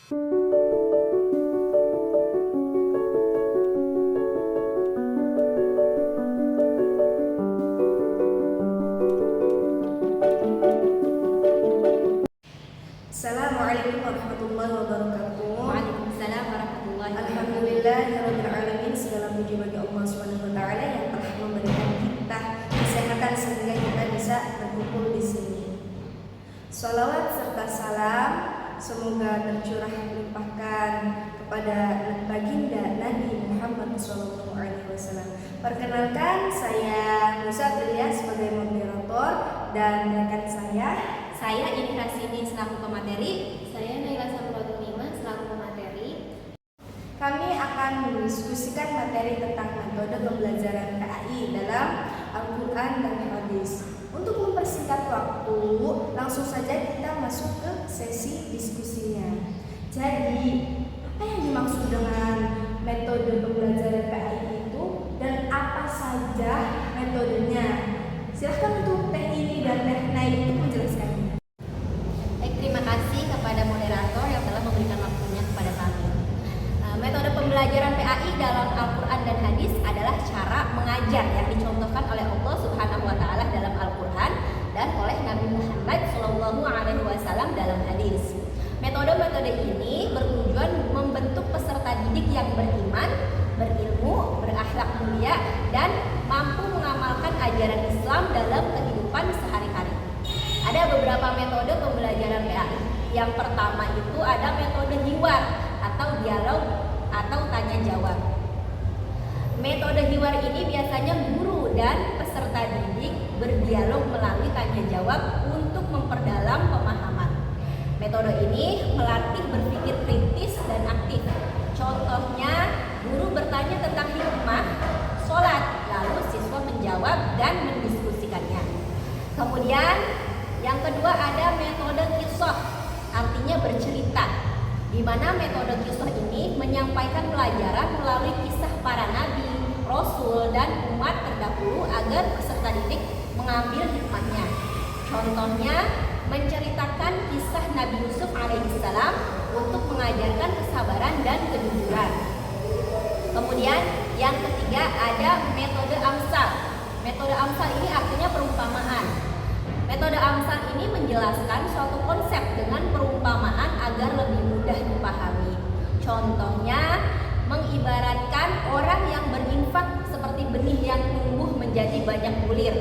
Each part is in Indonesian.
Assalamualaikum warahmatullahi wabarakatuh. Waalaikumsalam warahmatullahi wabarakatuh. Alhamdulillahirabbil alamin. Segala puji bagi Allah Subhanahu wa taala yang telah memberikan kita kesehatan sehingga kita bisa berkumpul di sini. Shalawat serta salam semoga tercurah limpahkan kepada baginda Nabi Muhammad SAW. Perkenalkan, saya Nusa Belia sebagai moderator dan rekan Saya Ini Rasini selaku pemateri. Saya Naila Samradunima selaku pemateri. Kami akan mendiskusikan materi tentang metode pembelajaran PAI dalam Al-Quran dan Hadis. Untuk mempersingkat waktu, langsung saja kita masuk ke sesi diskusinya. Jadi, apa yang dimaksud dengan metode pembelajaran PAI itu dan apa saja metodenya? Silahkan untuk Teh Ini dan Teh Nail untuk menjelaskannya. Terima kasih kepada moderator yang telah memberikan waktunya kepada kami. Metode pembelajaran PAI dalam Al-Quran dan Hadis adalah cara mengajar yang dicontohkan oleh Allah Subhanahu wa taala dalam Al-Quran dan oleh Nabi Muhammad SAW dalam hadis. Metode-metode ini bertujuan membentuk peserta didik yang beriman, berilmu, berakhlak mulia, dan mampu mengamalkan ajaran Islam dalam kehidupan sehari-hari. Ada beberapa metode pembelajaran PAI. Yang pertama itu ada metode hiwar atau dialog atau tanya jawab. Metode hiwar ini biasanya guru dan peserta didik berdialog melalui tanya jawab untuk memperdalam pemahaman. Metode ini melatih berpikir kritis dan aktif. Contohnya, guru bertanya tentang hikmah sholat, lalu siswa menjawab dan mendiskusikannya. Kemudian yang kedua ada metode kisah, artinya bercerita, di mana metode kisah ini menyampaikan pelajaran melalui kisah para nabi, rasul, dan umat terdahulu agar peserta didik mengambil hikmahnya. Contohnya, menceritakan kisah Nabi Yusuf alaihissalam untuk mengajarkan kesabaran dan kejujuran. Kemudian yang ketiga ada metode amsal. Metode amsal ini artinya perumpamaan. Metode amsal ini menjelaskan suatu konsep dengan perumpamaan agar lebih mudah dipahami. Contohnya, mengibaratkan orang yang berinfak seperti benih yang tumbuh menjadi banyak bulir.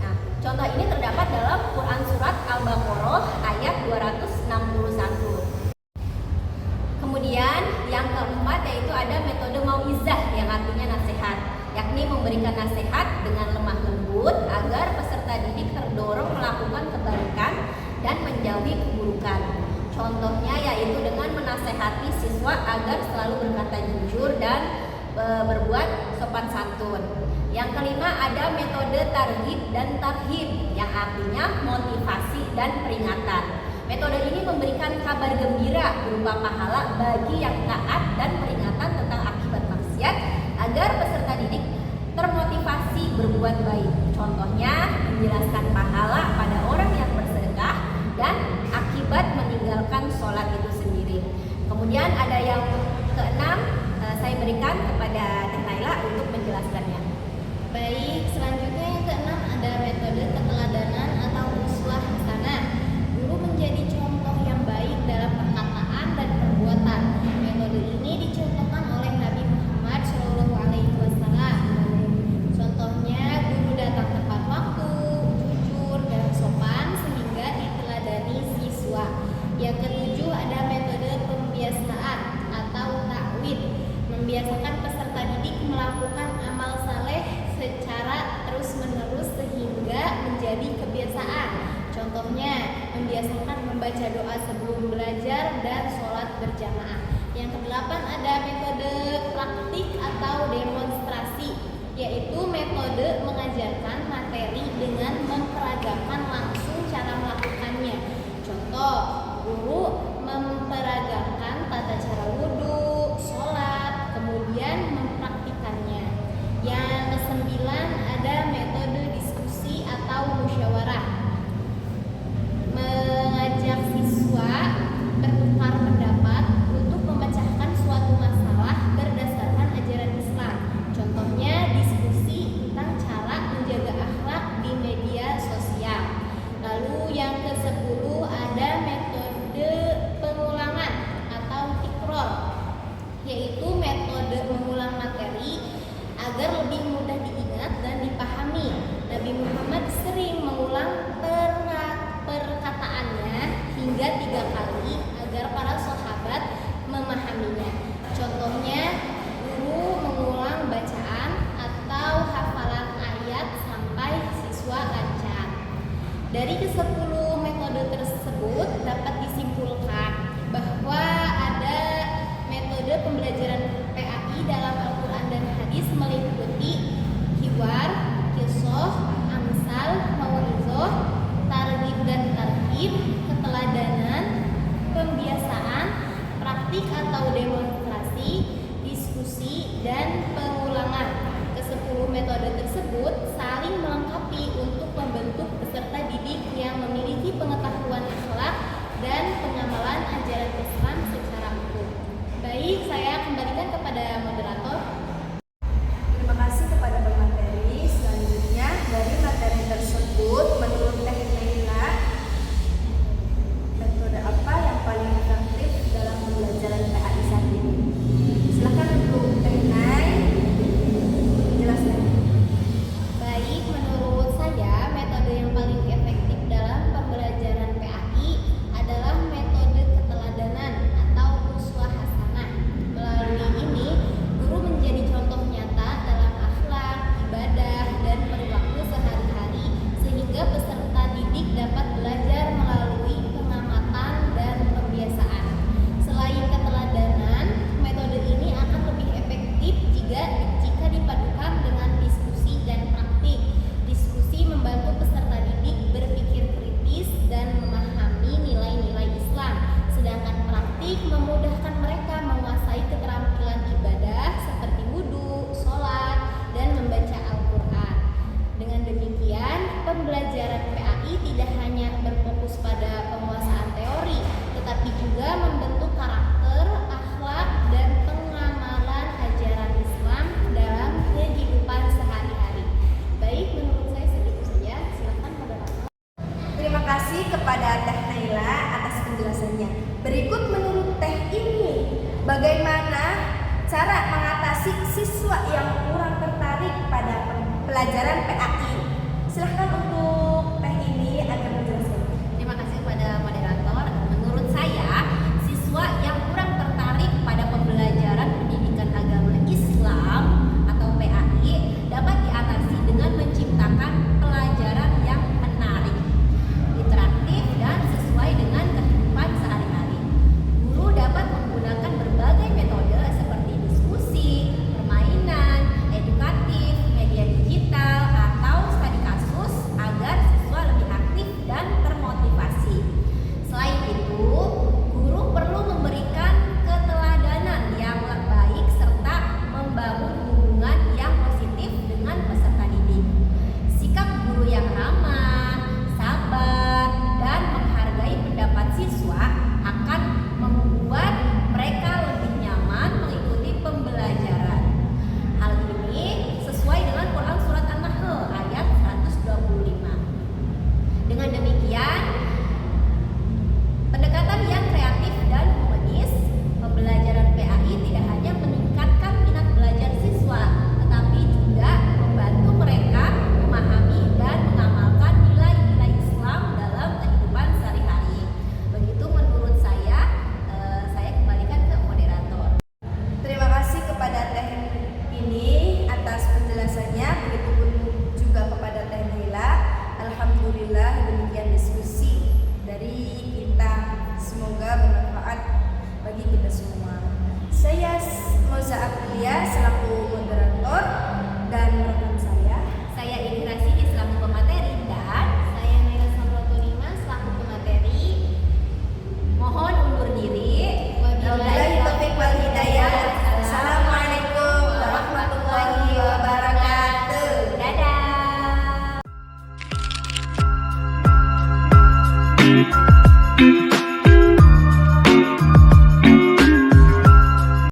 Nah, contoh ini terdapat dalam Quran Surat Al-Baqarah ayat 261. Kemudian yang keempat yaitu ada metode mauizah yang artinya nasihat, yakni memberikan nasihat dengan lemah lembut agar peserta didik terdorong melakukan kebaikan dan menjauhi keburukan. Contohnya yaitu dengan menasehati siswa agar selalu berkata jujur dan berbuat sopan santun. Yang kelima ada metode targhib dan tarhib yang artinya motivasi dan peringatan. Metode ini memberikan kabar gembira berupa pahala bagi yang taat dan peringatan tentang akibat maksiat agar peserta didik termotivasi berbuat baik. Contohnya menjelaskan pahala pada orang yang bersedekah dan akibat meninggalkan sholat itu sendiri. Kemudian ada yang keenam, saya berikan kepada Teh Naila untuk menjelaskannya. Baik, selanjutnya yang keenam ada metode keteladanan atau uswah hasanah. Guru menjadi contoh yang baik dalam perkataan dan perbuatan. Metode ini dicontohkan oleh Nabi Muhammad SAW. Contohnya, guru datang tepat waktu, jujur, dan sopan sehingga diteladani siswa. Yang ketujuh ada metode pembiasaan atau ta'wid, membiasakan peserta didik melakukan amal saleh secara terus-menerus sehingga menjadi kebiasaan. Contohnya, membiasakan membaca doa sebelum belajar dan sholat berjamaah. Yang kedelapan ada metode praktik atau demonstrasi, yaitu metode mengajarkan materi dengan memperagamkan langsung cara melakukannya. Contoh, guru memperagamkan tata cara wudhu, sholat, kemudian mempraktikannya. Yang kesembilan ada metode diskusi atau musyawarah, mengajak siswa bertukar pendapat hingga 3 kali agar para sahabat memahaminya. Contohnya, guru mengulang bacaan atau hafalan ayat sampai siswa lancar. Dari ke-10 metode tersebut dapat disimpulkan bahwa ada metode pembelajaran PAI dalam Al-Quran dan Hadis meliputi hiwar, qisah, amsal, mau'izah, targhib dan tarhib, keteladanan, pembiasaan, praktik atau demonstrasi, diskusi, dan pengulangan. Ke-10 metode tersebut saling melengkapi untuk membentuk peserta didik yang memiliki pengetahuan akhlak dan pengamalan ajaran Islam secara utuh. Baik, saya kembalikan kepada moderator. Terima kasih kepada pemateri. Selanjutnya, dari materi tersebut, menurut Teh Naila, metode apa yang paling efektif dalam pembelajaran PAI saat ini? Silakan untuk Teh Naila jelaskan. Baik, menurut saya metode yang paling efektif dalam pembelajaran PAI adalah metode keteladanan atau uswah hasanah. Melalui ini, guru menjadi contoh nyata dalam akhlak, ibadah, dan perilaku sehari-hari sehingga peserta didik dapat belajar melalui pengamatan dan pembiasaan. Selain keteladanan, metode ini akan lebih efektif jika dipadukan dengan diskusi dan praktik. Diskusi membantu peserta didik berpikir kritis dan memahami nilai-nilai Islam, sedangkan praktik memudahkan mereka menguasai keterampilan ibadah seperti wudhu, sholat, dan membaca Al-Quran. Dengan demikian, pembelajaran PAI tidak hanya berfokus pada penguasaan teori, tetapi juga membentuk karakter, akhlak, dan pengamalan ajaran Islam dalam kehidupan sehari-hari. Baik, menurut saya segitu saja. Silakan moderator. Terima kasih kepada Teh Naila atas penjelasannya. Berikut menurut Teh ini, bagaimana cara mengatasi siswa yang kurang tertarik pada pelajaran PAI? Silahkan untuk Teh ini akan menjelaskan. Terima kasih kepada moderator. Menurut saya, siswa yang kurang tertarik pada pembelajaran pendidikan agama Islam atau PAI dapat diatasi dengan menciptakan pelajaran yang menarik, interaktif, dan sesuai dengan kehidupan sehari-hari. Guru dapat menggunakan berbagai metode seperti diskusi, permainan, edukatif, media digital, atau studi kasus agar siswa lebih aktif dan termotivasi. Selain itu, guru perlu memberikan keteladanan yang baik serta membangun hubungan yang positif dengan peserta didik. Sikap guru yang ramah, sabar, dan menghargai pendapat siswa akan membuat mereka lebih nyaman mengikuti pembelajaran. Hal ini sesuai dengan Quran Surat An-Nahl ayat 125. Dengan demikian, pendekatan yang kreatif dan humanis, pembelajaran PAI tidak hanya meningkatkan minat belajar siswa, tetapi juga membantu mereka memahami dan mengamalkan nilai-nilai Islam dalam kehidupan sehari-hari. Begitu menurut saya kembalikan ke moderator. Terima kasih kepada Teh ini atas penjelasannya. Begitupun juga kepada Teh Naila. Alhamdulillah, demikian diskusi dari kita. Semoga bermanfaat bagi kita semua. Saya Moza Aprilia selaku